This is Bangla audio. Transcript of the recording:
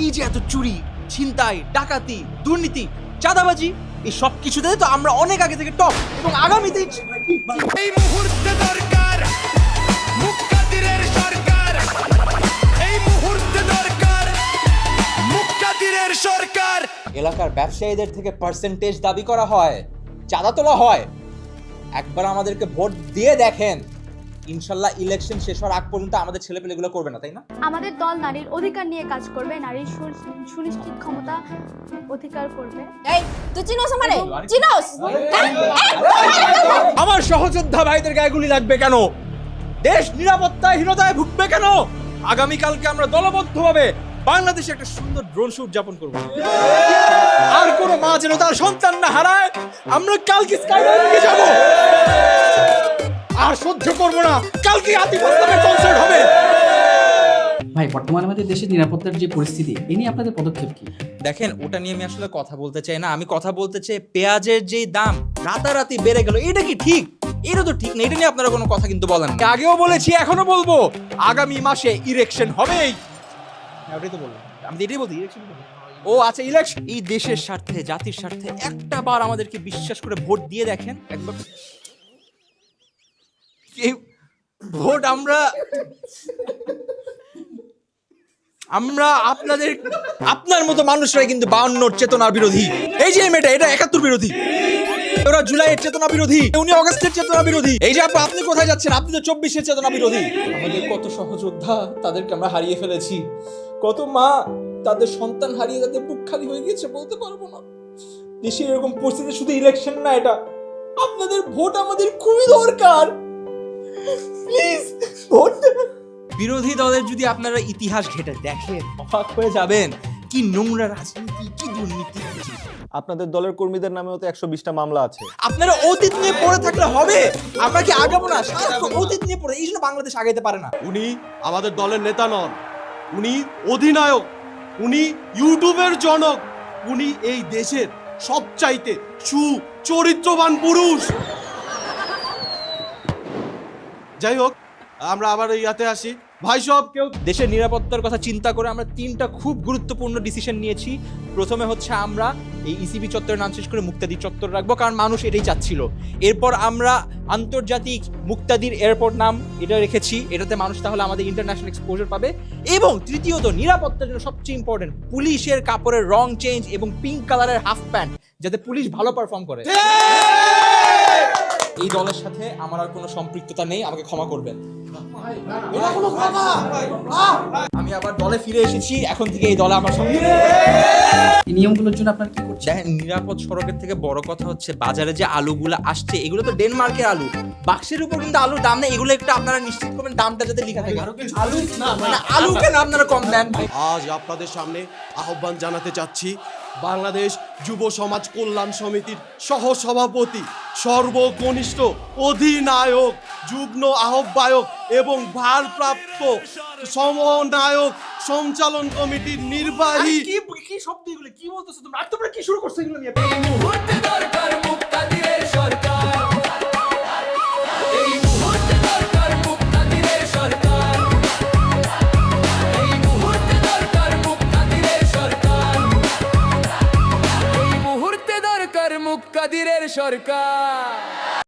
এই যে এত চুরি, ছিনতাই, ডাকাতি, দুর্নীতি, চাঁদাবাজি, এই সব কিছুতে তো আমরা অনেক আগে থেকে টপ, এবং আগামীতে এই মুহূর্তে দরকার মুক্তাদিরের সরকার, এই মুহূর্তে দরকার মুক্তাদিরের সরকার। এলাকার ব্যবসায়ীদের থেকে পার্সেন্টেজ দাবি করা হয়, চাঁদা তোলা হয়। একবার আমাদেরকে ভোট দিয়ে দেখেন, ইনশাল্লাহ ইলেকশন শেষ হওয়ার আগ পর্যন্ত আমাদের ছেলেপেলেগুলো করবে না, তাই না? আমাদের দল নারীর অধিকার নিয়ে কাজ করবে, নারীর সুনিশ্চিত ক্ষমতা অধিকার করবে। এই তুই চিনোস আমারে? চিনোস? আমার সহযোদ্ধা ভাইদের গায়ে গুলি লাগবে কেন? দেশ নিরাপত্তাহীনতায় ভুগবে কেন? আগামীকালকে আমরা দলবদ্ধভাবে বাংলাদেশে একটা সুন্দর ড্রোন শো উদযাপন করব। আর কোনো মা যেন তার সন্তান না হারায়। আমরা কালকে স্কাইলাইনে যাব, আর সহ্য করব না। কালকে আতিফ আসলামের কনসার্ট হবে। ভাই, বর্তমানে আমাদের দেশের নিরাপত্তার যে পরিস্থিতি, এ নিয়ে আপনাদের পদক্ষেপ কি? দেখেন, ওটা নিয়ে আমি আসলে কথা বলতে চাই না। আমি কথা বলতে চাই পেঁয়াজের যে দাম রাতারাতি বেড়ে গেল, এটা কি ঠিক? এটা তো ঠিক না। এটা নিয়ে আপনারা কোনো কথা কিন্তু বলেন না। আগেও বলেছি, এখনো বলবো, আগামী মাসে ইলেকশন হবেই। ওটাই তো বললাম, আমি এটাই বলছি, ইলেকশন হবে। ও আচ্ছা, ইলেকশন এই দেশের স্বার্থে, জাতির স্বার্থে একটা বার আমাদেরকে বিশ্বাস করে ভোট দিয়ে দেখেন একবার। এই ভোট আমরা আপনার মতো মানুষরাই কিন্তু 52 চেতনার বিরোধী। এই যে মেয়েটা, এটা 71 বিরোধী। ওরা জুলাইয়ের চেতনা বিরোধী, উনি অগস্টের চেতনা বিরোধী। এই যে আপনি কোথায় যাচ্ছেন? আপনি তো 24-এর চেতনা বিরোধী। আমাদের কত সহযোদ্ধা, তাদেরকে আমরা হারিয়ে ফেলেছি। কত মা তাদের সন্তান হারিয়ে তাদের বুক খালি হয়ে গিয়েছে, বলতে পারবো না। দেশে এরকম পরিস্থিতি শুধু ইলেকশন না, এটা আপনাদের ভোট আমাদের খুবই দরকার। প্লিজ ভোট দেবেন। বিরোধী দলের যদি আপনারা ইতিহাস ঘেটে দেখেন, অবাক হয়ে যাবেন। কি নোংরা রাজনীতি, কি দুর্নীতি। আপনাদের দলের কর্মীদের নামেও তো 120টা মামলা আছে। আপনারা অতীত নিয়ে পড়ে থাকলে হবে? আমরা কি আগাবো না? সারাক্ষণ অতীত নিয়ে পড়ে, এই জন্য বাংলাদেশ আগাইতে পারে না। উনি আমাদের দলের নেতা নন, উনি অধিনায়ক, উনি ইউটিউবের জনক, উনি এই দেশের সবচাইতে সুচরিত্রবান পুরুষ। যাই হোক, আমরা আবার ইয়াতে আসি। ভাই সব কেউ দেশের নিরাপত্তার কথা চিন্তা করে আমরা 3টা খুব গুরুত্বপূর্ণ ডিসিশন নিয়েছি। প্রথমে হচ্ছে আমরা এই ইসিবি চত্বরের নাম শেষ করে মুক্তাদি চত্বর রাখবো, কারণ মানুষ এটাই চাচ্ছিল। এরপর আমরা আন্তর্জাতিক মুক্তাদির এয়ারপোর্ট নাম এটা রেখেছি, এটাতে মানুষ তাহলে আমাদের ইন্টারন্যাশনাল এক্সপোজার পাবে। এবং তৃতীয়ত, নিরাপত্তার জন্য সবচেয়ে ইম্পর্টেন্ট, পুলিশের কাপড়ের রং চেঞ্জ এবং পিঙ্ক কালারের হাফ প্যান্ট, যাতে পুলিশ ভালো পারফর্ম করে। এই দলের সাথে আমার আর কোনো সম্পৃক্ততা নেই, আমাকে ক্ষমা করবেন। আমি আবার দলে ফিরে এসেছি, এখন থেকে এই দলে আমার সঙ্গে। এই নিয়মগুলোর জন্য আপনার কি করছেন? দেখেন, নিরাপদ সড়কের থেকে বড় কথা হচ্ছে বাজারে যে আলুগুলো আসছে, এগুলো তো ডেনমার্কের আলু। বাক্সের উপর কিন্তু আলুর দাম নেই, এগুলো একটু আপনারা নিশ্চিত করবেন দামটা যাতে লেখা থাকে। আলু না, মানে আলু কেন আপনারা কম দেন? আজ আপনাদের সামনে আহ্বান জানাতে চাচ্ছি, বাংলাদেশ যুব সমাজ কল্যাণ সমিতির সহসভাপতি, সর্বকনিষ্ঠ অধিনায়ক, যুগ্ম আহ্বায়ক এবং ভারপ্রাপ্ত সমন্বয়ক সঞ্চালন কমিটির নির্বাহী। কি শব্দ এগুলো? কি বলতেছো তোমরা? আর তোমরা কি শুরু করছো এগুলো নিয়ে? এই মুহূর্তে দরকার মুক্তাদিরের সরকার, এই মুহূর্তে দরকার মুক্তাদিরের সরকার, এই মুহূর্তে দরকার মুক্তাদিরের সরকার, এই মুহূর্তে দরকার মুক্তাদিরের সরকার।